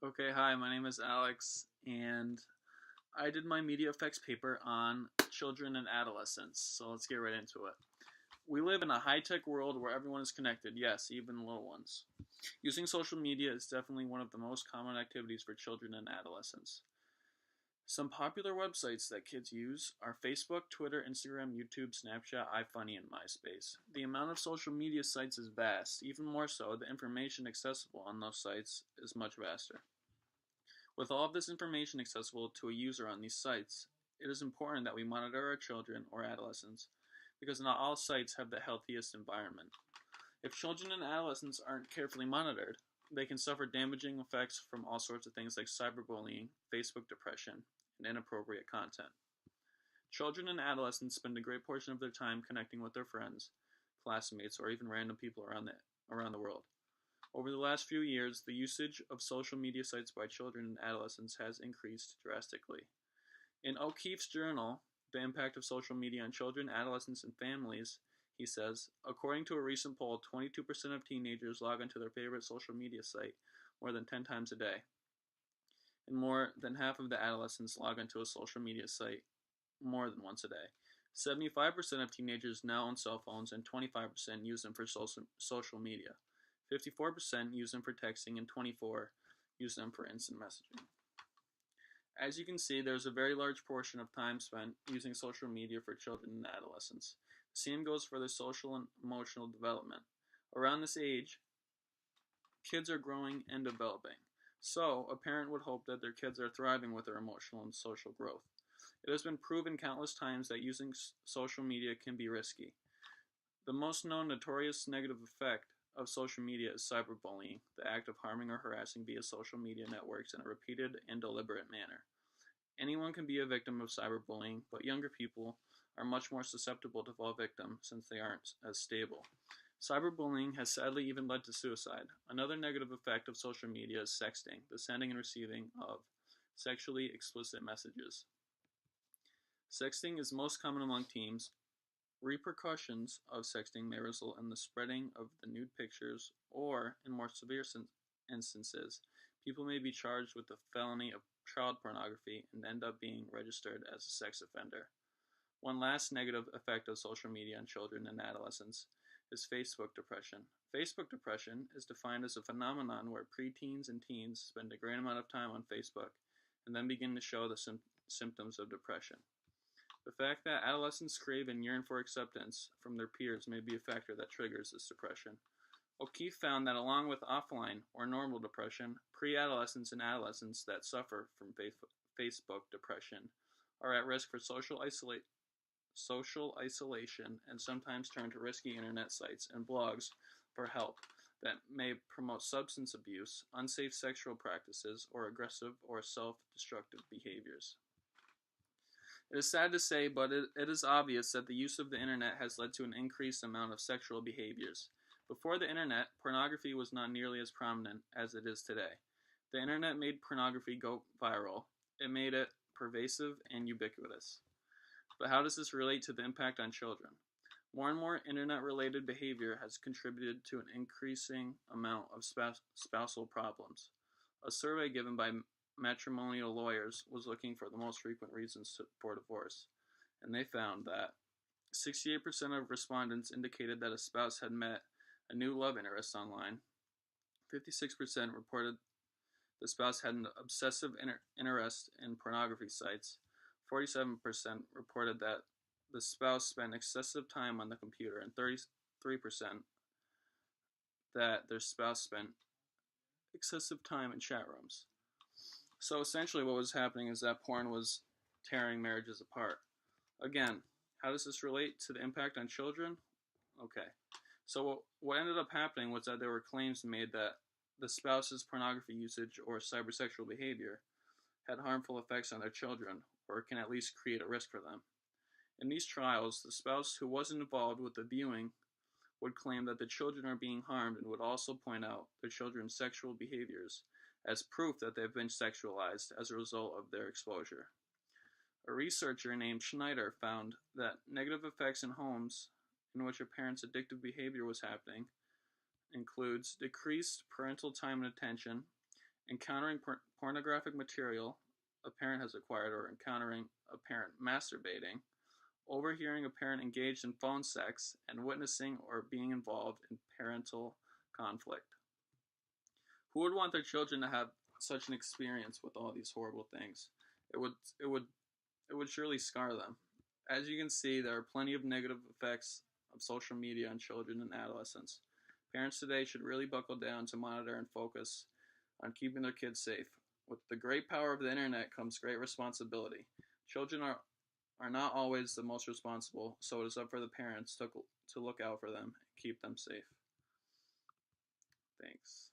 Okay, hi, my name is Alex, and I did my media effects paper on children and adolescents, so let's get right into it. We live in a high tech world where everyone is connected, yes, even the little ones. Using social media is definitely one of the most common activities for children and adolescents. Some popular websites that kids use are Facebook, Twitter, Instagram, YouTube, Snapchat, iFunny, and MySpace. The amount of social media sites is vast. Even more so, the information accessible on those sites is much vaster. With all of this information accessible to a user on these sites, it is important that we monitor our children or adolescents because not all sites have the healthiest environment. If children and adolescents aren't carefully monitored, they can suffer damaging effects from all sorts of things like cyberbullying, Facebook depression, and inappropriate content. Children and adolescents spend a great portion of their time connecting with their friends, classmates, or even random people around the world. Over the last few years, the usage of social media sites by children and adolescents has increased drastically. In O'Keefe's journal, The Impact of Social Media on Children, Adolescents, and Families, he says, according to a recent poll, 22% of teenagers log into their favorite social media site more than 10 times a day, and more than half of the adolescents log into a social media site more than once a day. 75% of teenagers now own cell phones, and 25% use them for social media. 54% use them for texting, and 24% use them for instant messaging. As you can see, there's a very large portion of time spent using social media for children and adolescents. The same goes for their social and emotional development. Around this age, kids are growing and developing. So, a parent would hope that their kids are thriving with their emotional and social growth. It has been proven countless times that using social media can be risky. The most known notorious negative effect of social media is cyberbullying, the act of harming or harassing via social media networks in a repeated and deliberate manner. Anyone can be a victim of cyberbullying, but younger people are much more susceptible to fall victim since they aren't as stable. Cyberbullying has sadly even led to suicide. Another negative effect of social media is sexting, the sending and receiving of sexually explicit messages. Sexting is most common among teens. Repercussions of sexting may result in the spreading of the nude pictures, or, in more severe instances, people may be charged with the felony of child pornography and end up being registered as a sex offender. One last negative effect of social media on children and adolescents is Facebook depression. Facebook depression is defined as a phenomenon where preteens and teens spend a great amount of time on Facebook and then begin to show the symptoms of depression. The fact that adolescents crave and yearn for acceptance from their peers may be a factor that triggers this depression. O'Keefe found that along with offline or normal depression, pre-adolescents and adolescents that suffer from Facebook depression are at risk for social isolation and sometimes turn to risky internet sites and blogs for help that may promote substance abuse, unsafe sexual practices, or aggressive or self-destructive behaviors. It is sad to say, but it is obvious that the use of the internet has led to an increased amount of sexual behaviors. Before the internet, pornography was not nearly as prominent as it is today. The internet made pornography go viral. It made it pervasive and ubiquitous. But how does this relate to the impact on children? More and more internet-related behavior has contributed to an increasing amount of spousal problems. A survey given by matrimonial lawyers was looking for the most frequent reasons for divorce, and they found that 68% of respondents indicated that a spouse had met a new love interest online. 56% reported the spouse had an obsessive interest in pornography sites. 47% reported that the spouse spent excessive time on the computer, and 33% that their spouse spent excessive time in chat rooms. So essentially what was happening is that porn was tearing marriages apart. Again, how does this relate to the impact on children? Okay. So what ended up happening was that there were claims made that the spouse's pornography usage or cybersexual behavior had harmful effects on their children, or can at least create a risk for them. In these trials, the spouse who wasn't involved with the viewing would claim that the children are being harmed and would also point out their children's sexual behaviors as proof that they've been sexualized as a result of their exposure. A researcher named Schneider found that negative effects in homes in which a parent's addictive behavior was happening includes decreased parental time and attention, encountering pornographic material a parent has acquired or encountering a parent masturbating, overhearing a parent engaged in phone sex, and witnessing or being involved in parental conflict. Who would want their children to have such an experience with all these horrible things? It would it would it would surely scar them. As you can see, there are plenty of negative effects of social media on children and adolescents. Parents today should really buckle down to monitor and focus on keeping their kids safe. With the great power of the internet comes great responsibility. Children are not always the most responsible, so it is up for the parents to look out for them and keep them safe. Thanks.